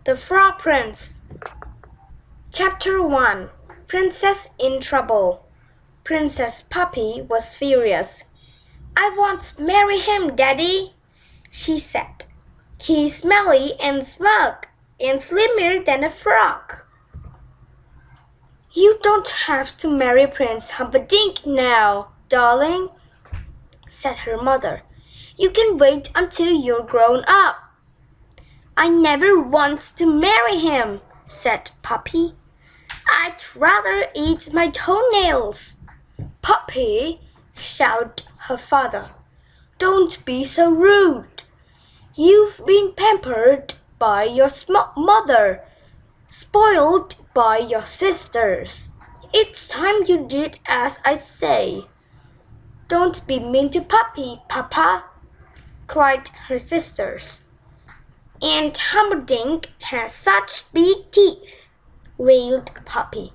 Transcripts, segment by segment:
The Frog Prince. Chapter 1. Princess in Trouble. Princess Puppy was furious. "I won't marry him, Daddy," she said. "He's smelly and smug and slimmer than a frog." "You don't have to marry Prince Humperdinck now, darling," said her mother. "You can wait until you're grown up." "I never want to marry him," said Puppy. "I'd rather eat my toenails." "Puppy," shouted her father, "don't be so rude. You've been pampered by your mother, spoiled by your sisters. It's time you did as I say." "Don't be mean to Puppy, Papa," cried her sisters. "And Humperdinck has such big teeth," wailed Puppy.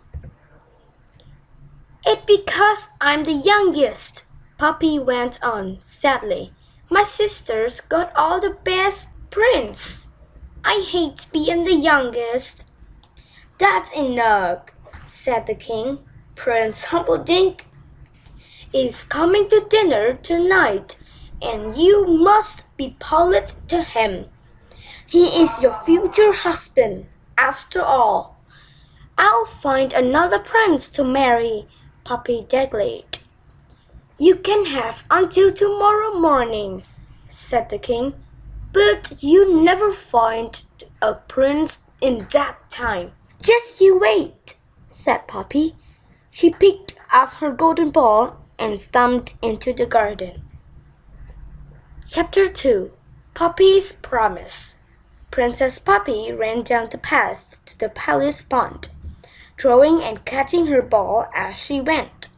"It's because I'm the youngest," Puppy went on sadly. "My sisters got all the best prints. I hate being the youngest." "That's enough," said the king. "Prince Humperdinck is coming to dinner tonight, and you must be polite to him. He is your future husband, after all." "I'll find another prince to marry," Puppy declared. "You can have until tomorrow morning," said the king. "But you never find a prince in that time." "Just you wait," said Puppy. She picked up her golden ball and stomped into the garden. Chapter 2. Puppy's Promise. Princess Puppy ran down the path to the palace pond, throwing and catching her ball as she went.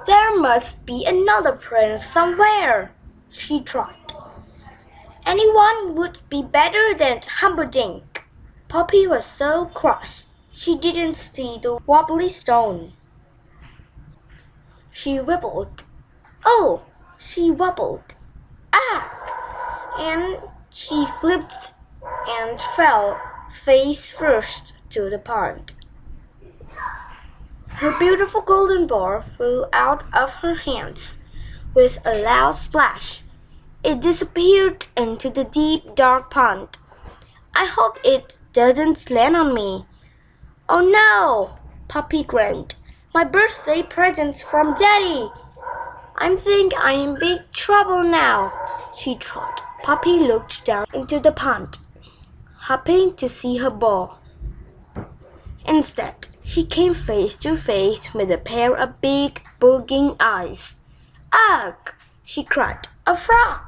"There must be another prince somewhere," she thought. "Anyone would be better than Humperdinck." Puppy was so cross she didn't see the wobbly stone. She wibbled. Oh, she wobbled. Ah! And she flipped and fell face first to the pond. Her beautiful golden ball flew out of her hands with a loud splash. It disappeared into the deep, dark pond. "I hope it doesn't land on me." "Oh no!" Puppy groaned. "My birthday present's from Daddy. I think I'm in big trouble now," she thought. Puppy looked down into the pond, hoping to see her ball. Instead, she came face to face with a pair of big, bulging eyes. "Ugh!" she cried. "A frog!"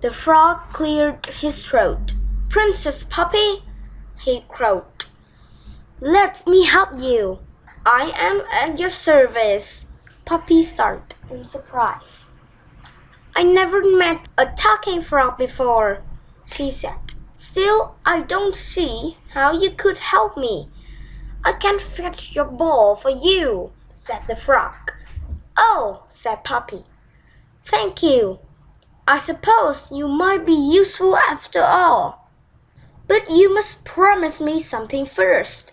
The frog cleared his throat. "Princess Puppy," he crowed, "let me help you. I am at your service." Puppy started in surprise. "I never met a talking frog before," she said. "Still, I don't see how you could help me." "I can fetch your ball for you," said the frog. "Oh," said Puppy. "Thank you. I suppose you might be useful after all. But you must promise me something first,"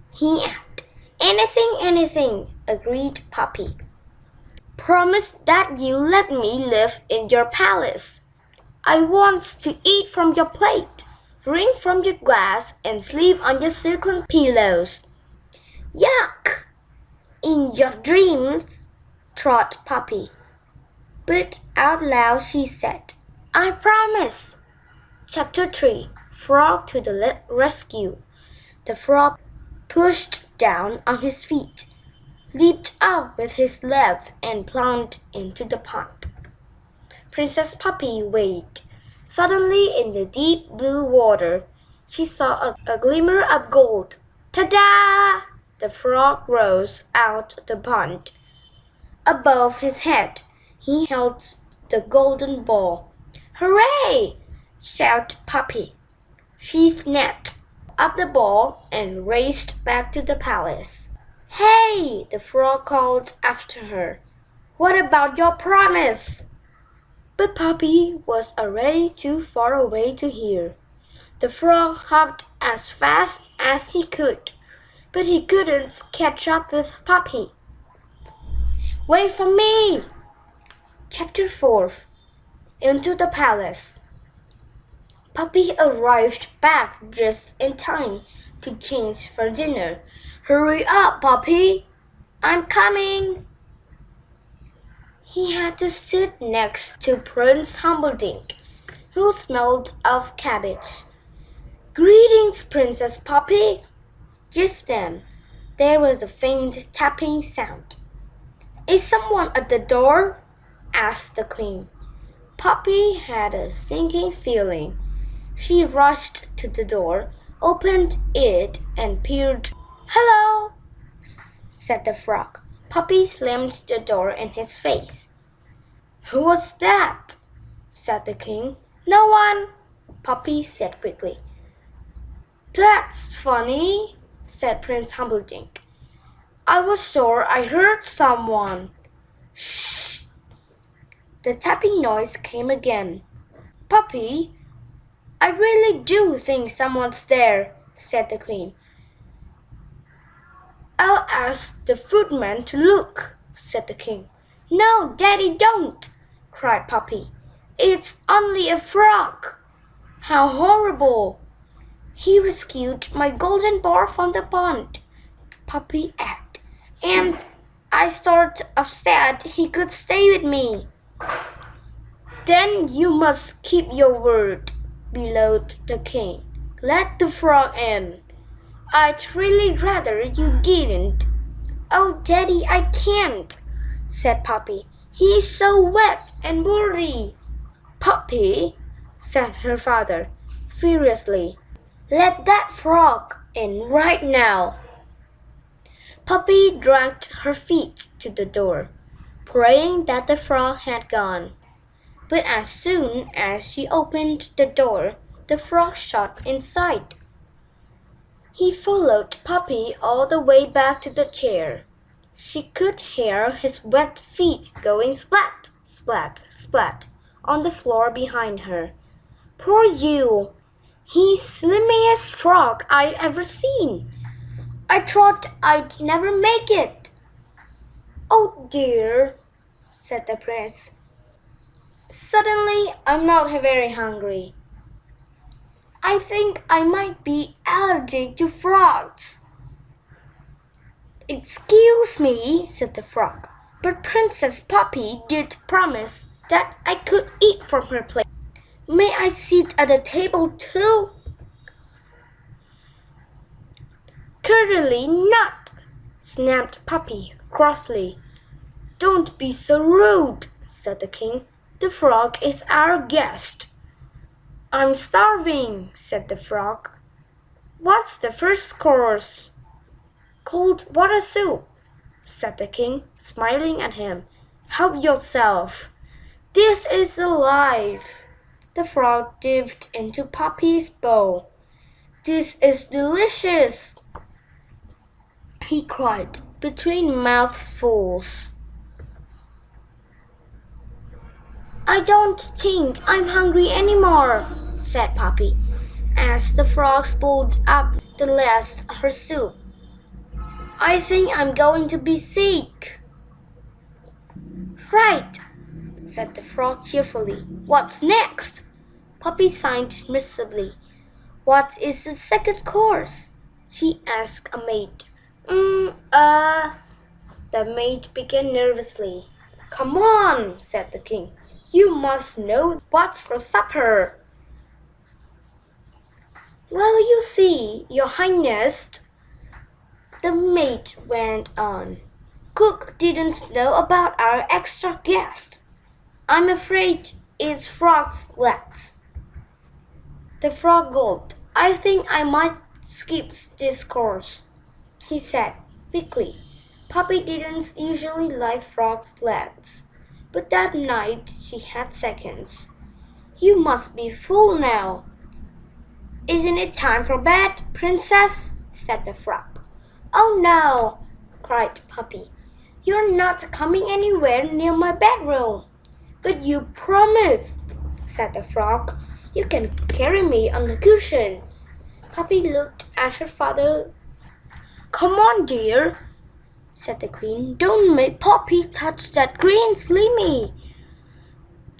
he added. Anything," agreed Puppy. "Promise that you let me live in your palace. I want to eat from your plate, drink from your glass, and sleep on your silken pillows." "Yuck! In your dreams," thought Puppy. But out loud she said, "I promise." Chapter 3. Frog to the Rescue. The frog pushed down on his feet, leaped up with his legs, and plunged into the pond. Princess Puppy waded. Suddenly, in the deep blue water, she saw a glimmer of gold. "Ta-da!" The frog rose out of the pond. Above his head, he held the golden ball. "Hooray!" shouted Puppy. She snapped up the ball and raced back to the palace. "Hey!" the frog called after her. "What about your promise?" But Puppy was already too far away to hear. The frog hopped as fast as he could, but he couldn't catch up with Puppy. Wait for me! Chapter 4. Into the Palace. Puppy arrived back just in time to change for dinner. Hurry up, Puppy! I'm coming! He had to sit next to Prince Humperdinck, who smelled of cabbage. Greetings, Princess Puppy! Just then, there was a faint tapping sound. Is someone at the door? Asked the Queen. Puppy had a sinking feeling. She rushed to the door, opened it, and peered. Hello, said the frog. Puppy slammed the door in his face. Who was that? Said the King. No one, Puppy said quickly. That's funny, said Prince Humperdinck. I was sure I heard someone. Shh! The tapping noise came again. Puppy, I really do think someone's there, said the Queen. I'll ask the footman to look, said the King. No, Daddy, don't, cried Puppy. It's only a frog. How horrible! He rescued my golden ball from the pond, Puppy added, and I sort of said he could stay with me. Then you must keep your word, bellowed the King. Let the frog in. I'd really rather you didn't. Oh, Daddy, I can't, said Puppy. He's so wet and woolly. Puppy, said her father, furiously. Let that frog in right now. Puppy dragged her feet to the door, praying that the frog had gone. But as soon as she opened the door, the frog shot inside. He followed Puppy all the way back to the chair. She could hear his wet feet going splat, splat, splat on the floor behind her. Poor you! He's slimmest frog I've ever seen. I thought I'd never make it. Oh dear, said the prince. Suddenly, I'm not very hungry. I think I might be allergic to frogs. Excuse me, said the frog, but Princess Puppy did promise that I could eat from her plate. May I sit at the table too? Certainly not, snapped Puppy crossly. Don't be so rude, said the King. The frog is our guest. I'm starving, said the frog. What's the first course? Cold water soup, said the King, smiling at him. Help yourself. This is alive. The frog dipped into Puppy's bowl. This is delicious, he cried between mouthfuls. I don't think I'm hungry anymore, said Puppy, as the frog pulled up the last of her soup. I think I'm going to be sick. Right, said the frog cheerfully. What's next? Puppy sighed miserably. What is the second course? She asked a maid. The maid began nervously. Come on, said the King. You must know what's for supper. Well, you see, Your Highness, the maid went on. Cook didn't know about our extra guest. I'm afraid it's frog's legs. The frog gulped. I think I might skip this course, he said quickly. Puppy didn't usually like frog's legs, but that night she had seconds. You must be full now. Isn't it time for bed, Princess? Said the frog. Oh no, cried Puppy. You're not coming anywhere near my bedroom. But you promised, said the frog. You can carry me on the cushion. Puppy looked at her father. Come on, dear, said the queen. Don't make Poppy touch that green slimy.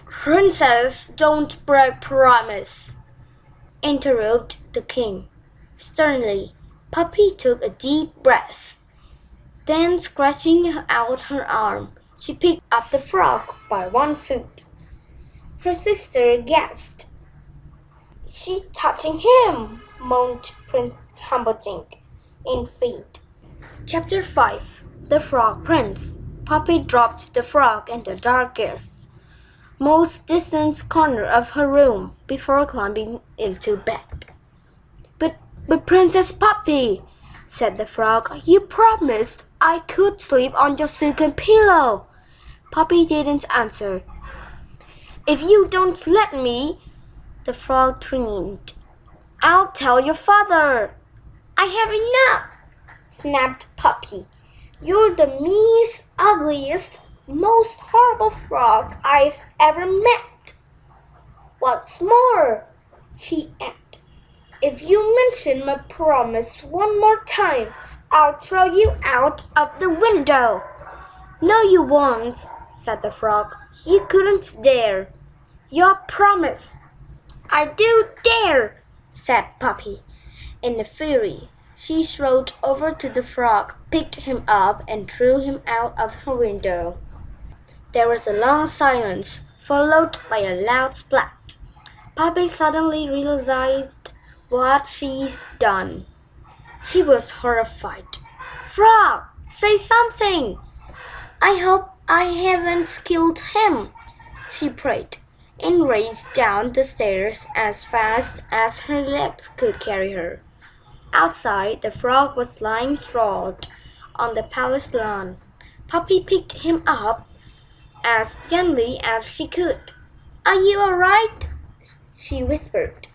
Princess, don't break promise, interrupted the king. Sternly, Poppy took a deep breath. Then, scratching out her arm, she picked up the frog by one foot. Her sister gasped. She's touching him, moaned Prince Humperdinck in fear. Chapter 5. The Frog Prince. Poppy dropped the frog in the darkest, most distant corner of her room before climbing into bed. But Princess Poppy, said the frog, you promised I could sleep on your silken pillow. Poppy didn't answer. If you don't let me, the frog threatened, I'll tell your father. I have enough, snapped Poppy. You're the meanest, ugliest, most horrible frog I've ever met. What's more, she added, if you mention my promise one more time, I'll throw you out of the window. No, you won't, said the frog. You couldn't dare. Your promise. I do dare, said Poppy. In a fury, she strode over to the frog, picked him up, and threw him out of her window. There was a long silence, followed by a loud splat. Poppy suddenly realized what she's done. She was horrified. Frog, say something! I hope I haven't killed him, she prayed, and raced down the stairs as fast as her legs could carry her. Outside, the frog was lying sprawled on the palace lawn. Poppy picked him up as gently as she could. Are you all right? She whispered.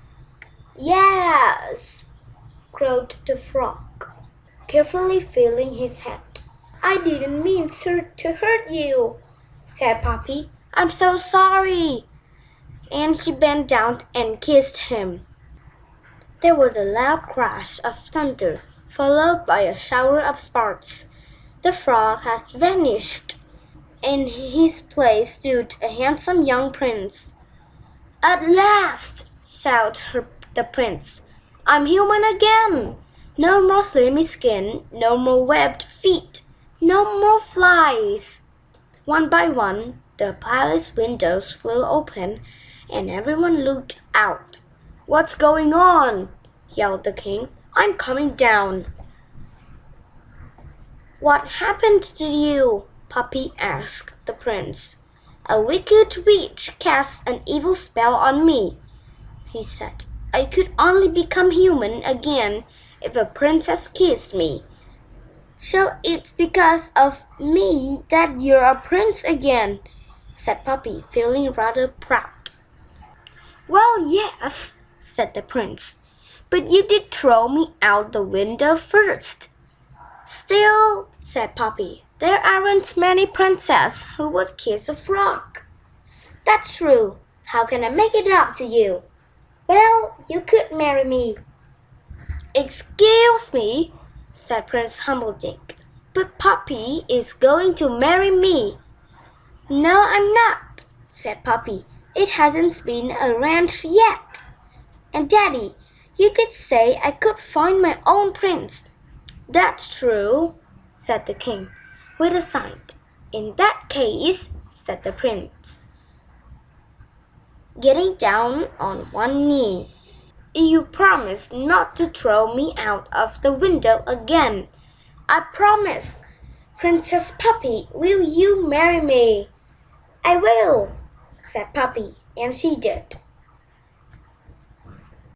Yes, crowed the frog, carefully feeling his head. I didn't mean to hurt you, said Poppy. I'm so sorry. And she bent down and kissed him. There was a loud crash of thunder, followed by a shower of sparks. The frog had vanished. In his place stood a handsome young prince. At last, shouted the prince, I'm human again. No more slimy skin, no more webbed feet, no more flies. One by one, the palace windows flew open, and everyone looked out. What's going on? Yelled the king. I'm coming down. What happened to you? Poppy asked the prince. A wicked witch cast an evil spell on me, he said. I could only become human again if a princess kissed me. So it's because of me that you're a prince again, said Poppy, feeling rather proud. Well, yes, said the prince, but you did throw me out the window first. Still, said Poppy, there aren't many princesses who would kiss a frog. That's true. How can I make it up to you? Well, you could marry me. Excuse me, said Prince Humperdinck, but Poppy is going to marry me. No, I'm not, said Poppy. It hasn't been arranged yet. And Daddy, you did say I could find my own prince. That's true, said the king, with a sigh. In that case, said the prince, getting down on one knee, you promise not to throw me out of the window again. I promise. Princess Poppy, will you marry me? I will, said Poppy, and she did.